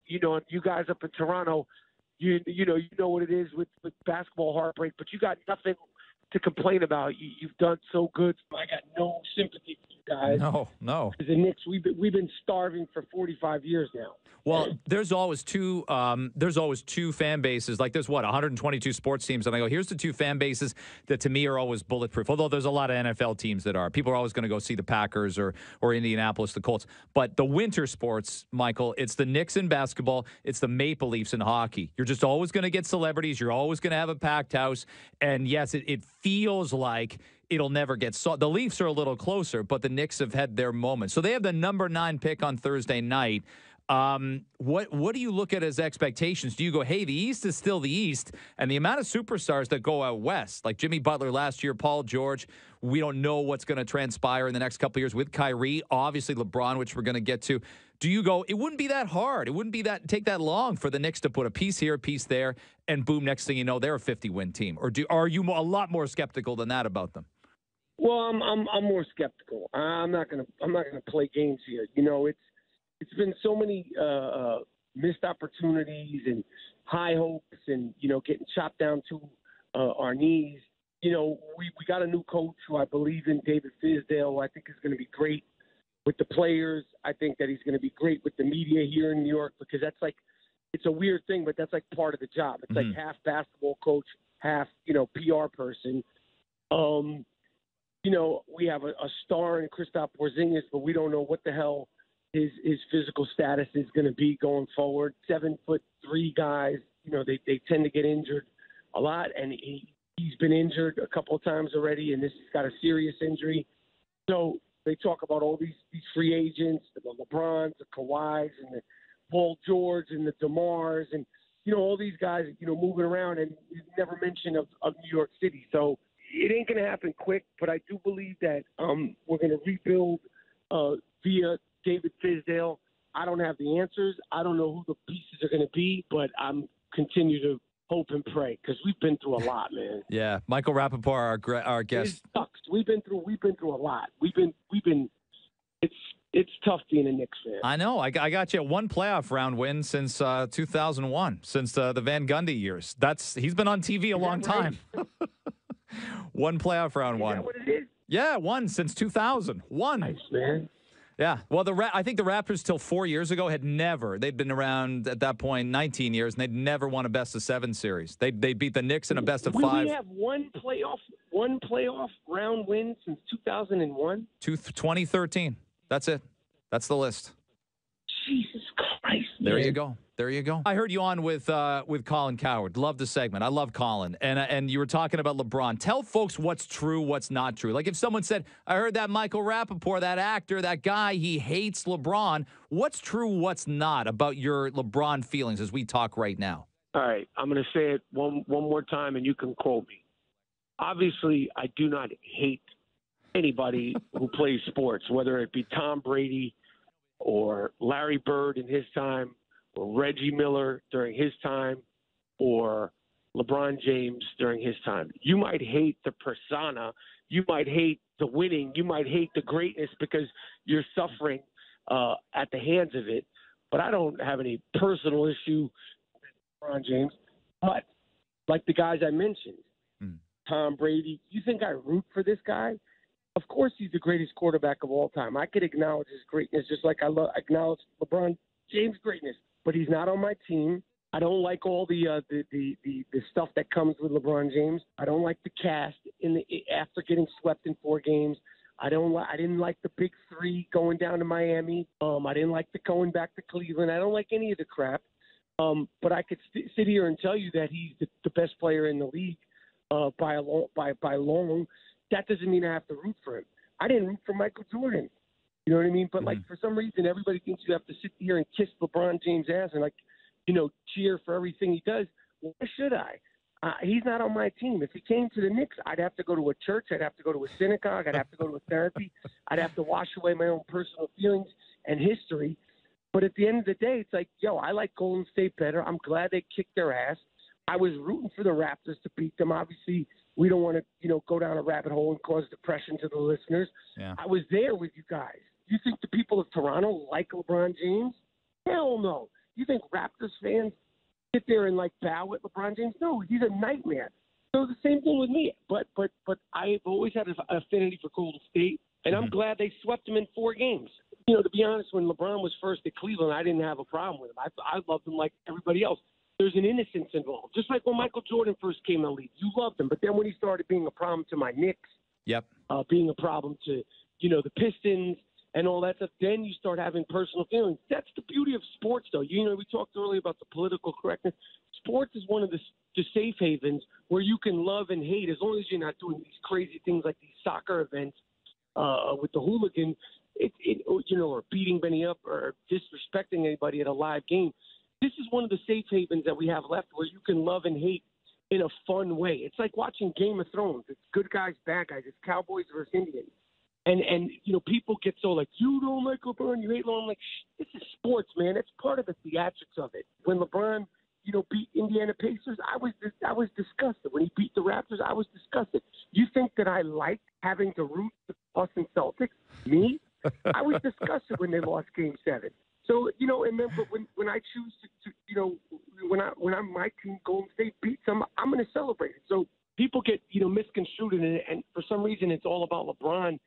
you guys up in Toronto, you know what it is with basketball heartbreak, but you got nothing to complain about. You've done so good. I got no sympathy for you guys. No. The Knicks, we've been starving for 45 years now. Well, there's always two fan bases. Like there's 122 sports teams, and I go, here's the two fan bases that to me are always bulletproof. Although there's a lot of NFL teams that are. People are always going to go see the Packers or Indianapolis, the Colts. But the winter sports, Michael, it's the Knicks in basketball, it's the Maple Leafs in hockey. You're just always going to get celebrities. You're always going to have a packed house. And yes, it feels like it'll never get solved. The Leafs are a little closer, but the Knicks have had their moments. So they have the number 9 pick on Thursday night. What do you look at as expectations? Do you go, hey, the East is still the East, and the amount of superstars that go out west, like Jimmy Butler last year, Paul George, we don't know what's going to transpire in the next couple of years with Kyrie, obviously LeBron, which we're going to get to. Do you go, it wouldn't be that hard. It wouldn't take that long for the Knicks to put a piece here, a piece there, and boom, next thing you know, they're a 50-win team. Or are you a lot more skeptical than that about them? Well, I'm more skeptical. I'm not gonna play games here. It's been so many missed opportunities and high hopes, and getting chopped down to our knees. We got a new coach who I believe in, David Fizdale. I think is going to be great with the players. I think that he's going to be great with the media here in New York, because it's a weird thing, but that's like part of the job. It's like half basketball coach, half PR person. We have a star in Kristaps Porzingis, but we don't know what the hell his physical status is going to be going forward. 7'3" guys, they tend to get injured a lot, and he's been injured a couple of times already, and this has got a serious injury. So they talk about all these free agents, the LeBrons, the Kawhis, and the Paul George, and the DeMars, and all these guys, moving around, and never mention of New York City. So it ain't going to happen quick, but I do believe that we're going to rebuild via David Fizdale. I don't have the answers. I don't know who the pieces are going to be, but I'm continue to hope and pray, because we've been through a lot, man. Yeah, Michael Rapaport, our guest. It sucks. We've been through a lot. It's tough being a Knicks fan. I know. I got you one playoff round win since 2001, since the Van Gundy years. He's been on TV a long time. One playoff round one. Is that what it is? Yeah, one since 2000. One. Nice, man. Yeah. Well, I think the Raptors till 4 years ago they'd been around at that point 19 years, and they'd never won a best-of-7 series. They beat the Knicks in a best-of-5. We have one playoff round win since 2001? 2013. That's it. That's the list. Jesus Christ, man. There you go. I heard you on with Colin Cowherd. Love the segment. I love Colin. And you were talking about LeBron. Tell folks what's true, what's not true. Like if someone said, I heard that Michael Rapaport, that actor, that guy, he hates LeBron. What's true, what's not about your LeBron feelings as we talk right now? All right. I'm going to say it one more time, and you can quote me. Obviously, I do not hate anybody who plays sports, whether it be Tom Brady or Larry Bird in his time, or Reggie Miller during his time, or LeBron James during his time. You might hate the persona. You might hate the winning. You might hate the greatness because you're suffering at the hands of it. But I don't have any personal issue with LeBron James. But like the guys I mentioned, Tom Brady, you think I root for this guy? Of course he's the greatest quarterback of all time. I could acknowledge his greatness just like I acknowledge LeBron James' greatness. But he's not on my team. I don't like all the stuff that comes with LeBron James. I don't like the cast after getting swept in 4 games. I didn't like the big 3 going down to Miami. I didn't like the going back to Cleveland. I don't like any of the crap. But I could sit here and tell you that he's the best player in the league by long. That doesn't mean I have to root for him. I didn't root for Michael Jordan. You know what I mean? But, like, for some reason, everybody thinks you have to sit here and kiss LeBron James' ass and, cheer for everything he does. Why should I? He's not on my team. If he came to the Knicks, I'd have to go to a church. I'd have to go to a synagogue. I'd have to go to a therapy. I'd have to wash away my own personal feelings and history. But at the end of the day, it's like, I like Golden State better. I'm glad they kicked their ass. I was rooting for the Raptors to beat them. Obviously, we don't want to, go down a rabbit hole and cause depression to the listeners. Yeah. I was there with you guys. You think the people of Toronto like LeBron James? Hell no. You think Raptors fans sit there and like bow at LeBron James? No, he's a nightmare. So the same thing with me. But I've always had an affinity for Golden State, and I'm glad they swept him in 4 games. You know, to be honest, when LeBron was first at Cleveland, I didn't have a problem with him. I loved him like everybody else. There's an innocence involved. Just like when Michael Jordan first came in the league, you loved him. But then when he started being a problem to my Knicks, being a problem to, the Pistons and all that stuff, then you start having personal feelings. That's the beauty of sports, though. We talked earlier about the political correctness. Sports is one of the safe havens where you can love and hate as long as you're not doing these crazy things like these soccer events with the hooligans, or beating Benny up or disrespecting anybody at a live game. This is one of the safe havens that we have left where you can love and hate in a fun way. It's like watching Game of Thrones. It's good guys, bad guys. It's Cowboys versus Indians. And people get so like, you don't like LeBron, you hate LeBron. I'm like, this is sports, man. That's part of the theatrics of it. When LeBron, beat Indiana Pacers, I was disgusted. When he beat the Raptors, I was disgusted. You think that I liked having to root the Boston Celtics? Me? I was disgusted when they lost Game 7. So, and then but when I choose to when I'm my team, Golden State beats them, I'm going to celebrate it. So people get, misconstrued in it, and for some reason it's all about LeBron.